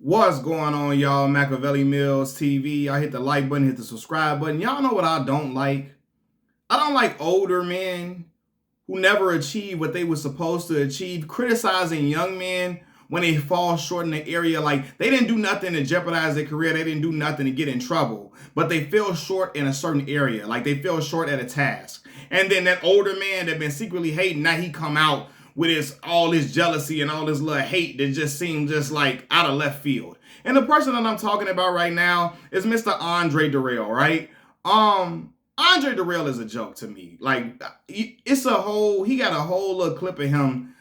What's going on, y'all? Machiavelli Mills TV. I hit the like button, hit the subscribe button. Y'all know what I don't like? I don't like older men who never achieve what they were supposed to achieve, criticizing young men when they fall short in the area. Like, they didn't do nothing to jeopardize their career. They didn't do nothing to get in trouble, but they fell short in a certain area. Like, they fell short at a task. And then that older man that been secretly hating, now he come out with all this jealousy and all this little hate that just seemed just like out of left field. And the person that I'm talking about right now is Mr. Andre Dirrell, right? Andre Dirrell is a joke to me. Like, he got a whole little clip of him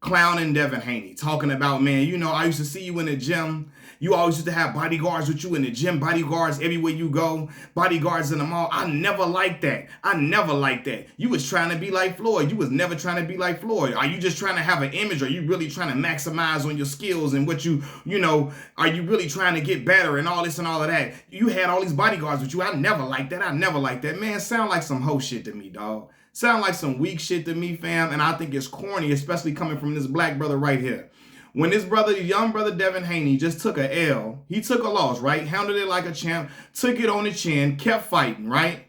clowning Devin Haney, talking about, man, I used to see you in the gym. You always used to have bodyguards with you in the gym, bodyguards everywhere you go, bodyguards in the mall. I never liked that. You was trying to be like Floyd. You was never trying to be like Floyd. Are you just trying to have an image? Or are you really trying to maximize on your skills and what are you really trying to get better and all this and all of that? You had all these bodyguards with you. I never liked that. Man, sound like some hoe shit to me, dog. Sound like some weak shit to me, fam. And I think it's corny, especially coming from this black brother right here. When this brother, young brother Devin Haney, just took a L, he took a loss, right? Handled it like a champ, took it on the chin, kept fighting, right?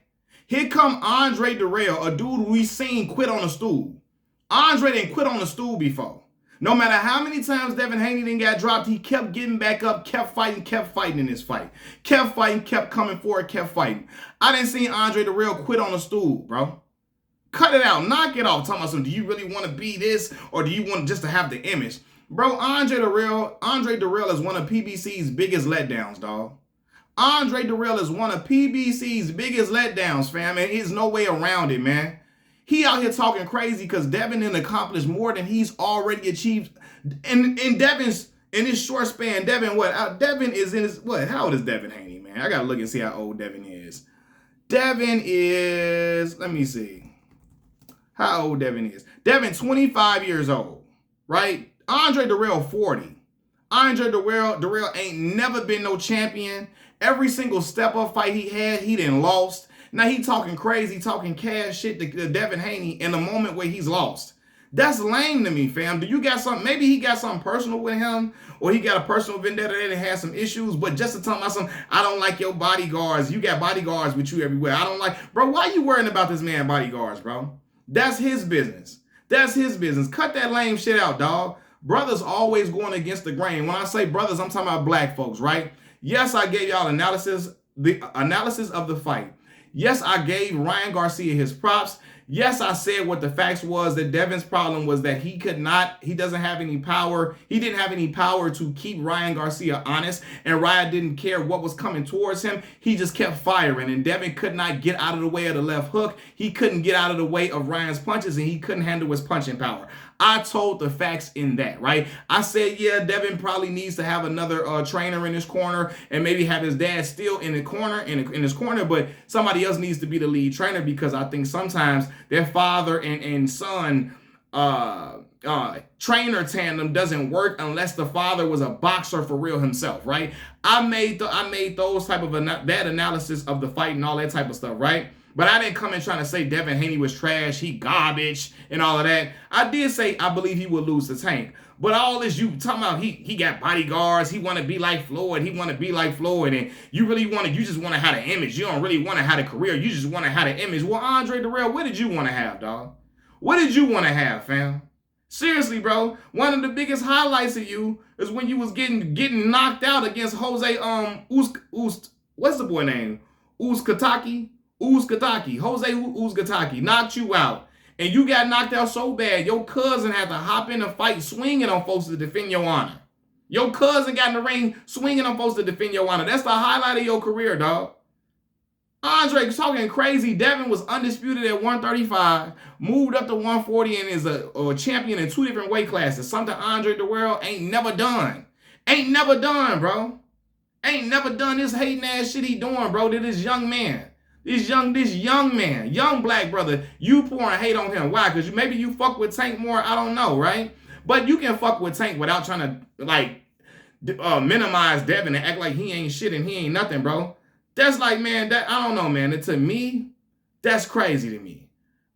Here come Andre Dirrell, a dude we seen quit on a stool. Andre didn't quit on the stool before. No matter how many times Devin Haney didn't got dropped, he kept getting back up, kept fighting in this fight. Kept fighting, kept coming forward, kept fighting. I didn't see Andre Dirrell quit on a stool, bro. Cut it out, knock it off. Talking about some, do you really want to be this or do you want just to have the image? Bro, Andre Dirrell is one of PBC's biggest letdowns, dog. Andre Dirrell is one of PBC's biggest letdowns, fam, and there's no way around it, man. He out here talking crazy because Devin didn't accomplish more than he's already achieved. In his short span, Devin is in his, how old is Devin Haney, man? I gotta look and see how old Devin is. Devin is, let me see how old Devin is. Devin, 25 years old, right? Andre Dirrell, 40. Andre Dirrell ain't never been no champion. Every single step-up fight he had, he done lost. Now he talking crazy, talking cash shit to Devin Haney in the moment where he's lost. That's lame to me, fam. Do you got something? Maybe he got something personal with him, or he got a personal vendetta that had some issues, but just to talk about something, I don't like your bodyguards. You got bodyguards with you everywhere. I don't like, bro, why you worrying about this man bodyguards, bro? That's his business. Cut that lame shit out, dog. Brothers always going against the grain. When I say brothers, I'm talking about black folks, right? Yes, I gave y'all the analysis of the fight. Yes, I gave Ryan Garcia his props. Yes, I said what the facts was, that Devin's problem was that he doesn't have any power. He didn't have any power to keep Ryan Garcia honest, and Ryan didn't care what was coming towards him. He just kept firing, and Devin could not get out of the way of the left hook. He couldn't get out of the way of Ryan's punches, and he couldn't handle his punching power. I told the facts in that, right? I said, yeah, Devin probably needs to have another trainer in his corner and maybe have his dad still in the corner, in his corner, but somebody else needs to be the lead trainer because I think sometimes their father and son trainer tandem doesn't work unless the father was a boxer for real himself, right? I made those type of that analysis of the fight and all that type of stuff, right? But I didn't come in trying to say Devin Haney was trash, he garbage, and all of that. I did say I believe he would lose to Tank. But all this you talking about, he got bodyguards, he want to be like Floyd, and you just want to have an image. You don't really want to have a career, you just want to have an image. Well, Andre Dirrell, what did you want to have, dog? What did you want to have, fam? Seriously, bro. One of the biggest highlights of you is when you was getting knocked out against Jose what's the boy name? Jose Uzcategui knocked you out. And you got knocked out so bad, your cousin had to hop in the fight swinging on folks to defend your honor. Your cousin got in the ring swinging on folks to defend your honor. That's the highlight of your career, dog. Andre talking crazy. Devin was undisputed at 135, moved up to 140, and is a champion in 2 different weight classes. Something Andre Dirrell ain't never done. Bro. Ain't never done this hating ass shit he doing, bro, to this young man. This young man, young black brother, you pouring hate on him. Why? Because maybe you fuck with Tank more. I don't know, right? But you can fuck with Tank without trying to minimize Devin and act like he ain't shit and he ain't nothing, bro. That's like, man, I don't know, man. To me, that's crazy to me.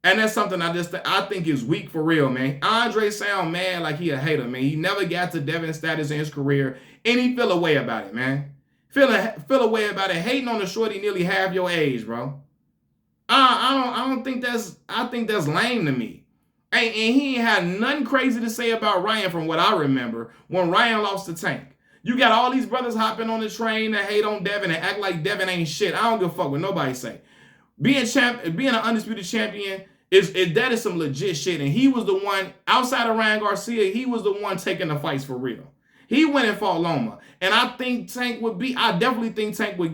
And that's something I think is weak for real, man. Andre sound mad like he a hater, man. He never got to Devin status in his career, and he feel a way about it, man. Feel a way about it, hating on the shorty nearly half your age, bro. I don't think I think that's lame to me. And he ain't had nothing crazy to say about Ryan from what I remember when Ryan lost the Tank. You got all these brothers hopping on the train that hate on Devin and act like Devin ain't shit. I don't give a fuck what nobody say. Being an undisputed champion that is some legit shit. And he was the one, outside of Ryan Garcia, he was the one taking the fights for real. He went and fought Loma. And I think Tank I definitely think Tank would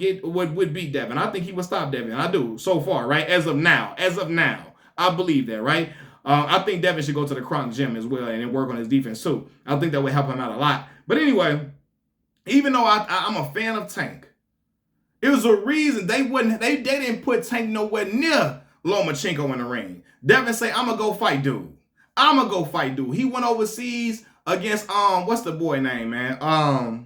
beat Devin. I think he would stop Devin. I do, so far, right? As of now, I believe that, right? I think Devin should go to the Kronk gym as well and work on his defense too. I think that would help him out a lot. But anyway, even though I'm a fan of Tank, it was a reason they didn't put Tank nowhere near Lomachenko in the ring. Devin say, I'm gonna go fight dude. He went overseas against what's the boy name, man?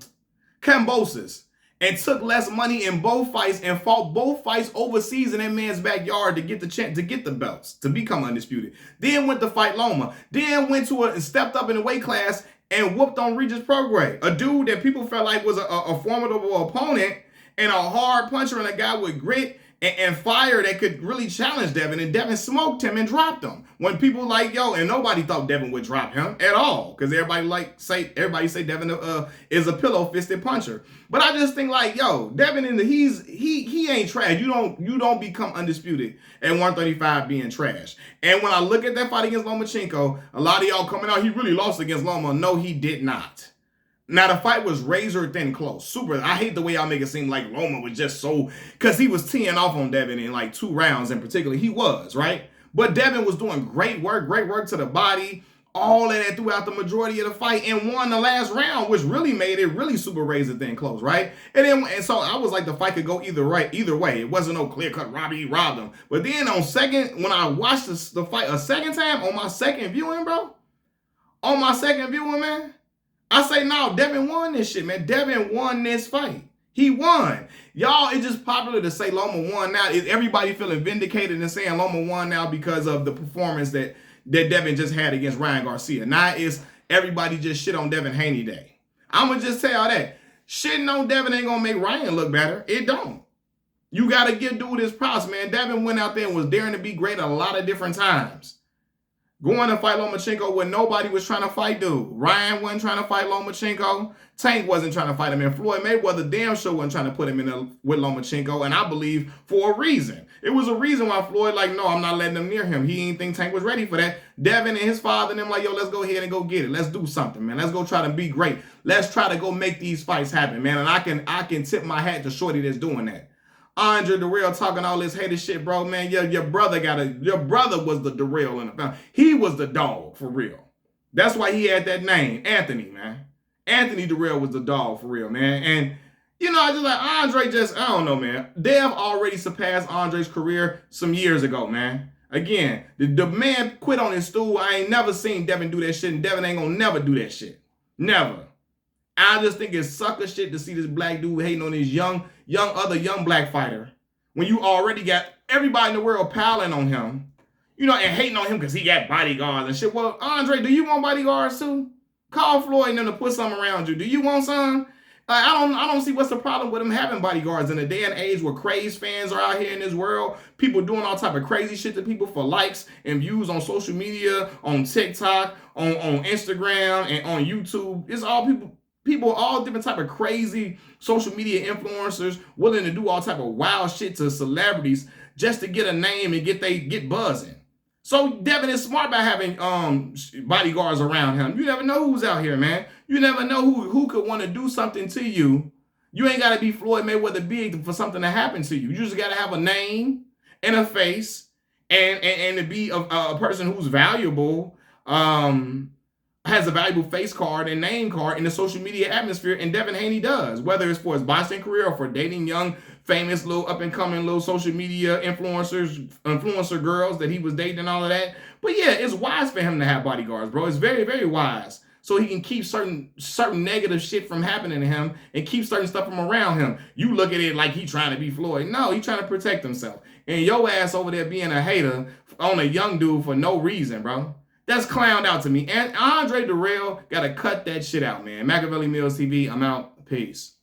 Kambosos, and took less money in both fights and fought both fights overseas in that man's backyard to get the chance to get the belts to become undisputed. Then went to fight Loma. Then went and stepped up in the weight class and whooped on Regis Prograis, a dude that people felt like was a formidable opponent and a hard puncher and a guy with grit and fire that could really challenge Devin. And Devin smoked him and dropped him. When people like, yo, and nobody thought Devin would drop him at all. Because everybody say Devin is a pillow-fisted puncher. But I just think like, yo, Devin he ain't trash. You don't become undisputed at 135 being trash. And when I look at that fight against Lomachenko, a lot of y'all coming out, he really lost against Loma. No, he did not. Now, the fight was razor thin close. Super. I hate the way y'all make it seem like Loma was just so, because he was teeing off on Devin in like 2 rounds in particular. He was, right? But Devin was doing great work to the body, all of that throughout the majority of the fight, and won the last round, which really made it really super razor thin close, right? And so I was like, the fight could go either way. It wasn't no clear-cut robbed him. But then when I watched the fight a second time, on my second viewing, man, I say, no, Devin won this shit, man. Devin won this fight. He won. Y'all, it's just popular to say Loma won now. Is everybody feeling vindicated and saying Loma won now because of the performance that Devin just had against Ryan Garcia? Now it's everybody just shit on Devin Haney Day. I'm going to just tell y'all that. Shitting on Devin ain't going to make Ryan look better. It don't. You got to give dude his props, man. Devin went out there and was daring to be great a lot of different times. Going to fight Lomachenko when nobody was trying to fight dude. Ryan wasn't trying to fight Lomachenko. Tank wasn't trying to fight him. And Floyd Mayweather damn sure wasn't trying to put him in with Lomachenko. And I believe for a reason. It was a reason why Floyd like, no, I'm not letting him near him. He didn't think Tank was ready for that. Devin and his father and them like, yo, let's go ahead and go get it. Let's do something, man. Let's go try to be great. Let's try to go make these fights happen, man. And I can tip my hat to Shorty that's doing that. Andre Dirrell talking all this hater shit, bro, man. Your brother was the Dirrell in the family. He was the dog, for real. That's why he had that name, Anthony, man. Anthony Dirrell was the dog, for real, man. And, I just like, Andre I don't know, man. Dev already surpassed Andre's career some years ago, man. Again, the man quit on his stool. I ain't never seen Devin do that shit, and Devin ain't gonna never do that shit. Never. I just think it's sucker shit to see this black dude hating on his other young black fighter when you already got everybody in the world piling on him, and hating on him because he got bodyguards and shit. Well, Andre, do you want bodyguards too? Call Floyd and them to put something around you. Do you want some? I don't see what's the problem with him having bodyguards in a day and age where craze fans are out here in this world. People doing all type of crazy shit to people for likes and views on social media, on TikTok, on Instagram, and on YouTube. It's all people, all different type of crazy social media influencers willing to do all type of wild shit to celebrities just to get a name and get buzzing. So Devin is smart by having bodyguards around him. You never know who's out here, man. You never know who could want to do something to you. You ain't got to be Floyd Mayweather big for something to happen to you. You just got to have a name and a face and to be a person who's valuable, has a valuable face card and name card in the social media atmosphere, and Devin Haney does, whether it's for his boxing career or for dating young, famous, little up-and-coming little social media influencer girls that he was dating and all of that. But yeah, it's wise for him to have bodyguards, bro. It's very, very wise. so he can keep certain negative shit from happening to him and keep certain stuff from around him. You look at it like he trying to be Floyd. No, he trying to protect himself. And your ass over there being a hater on a young dude for no reason, bro. That's clowned out to me. And Andre Dirrell got to cut that shit out, man. Machiavelli Mills TV, I'm out. Peace.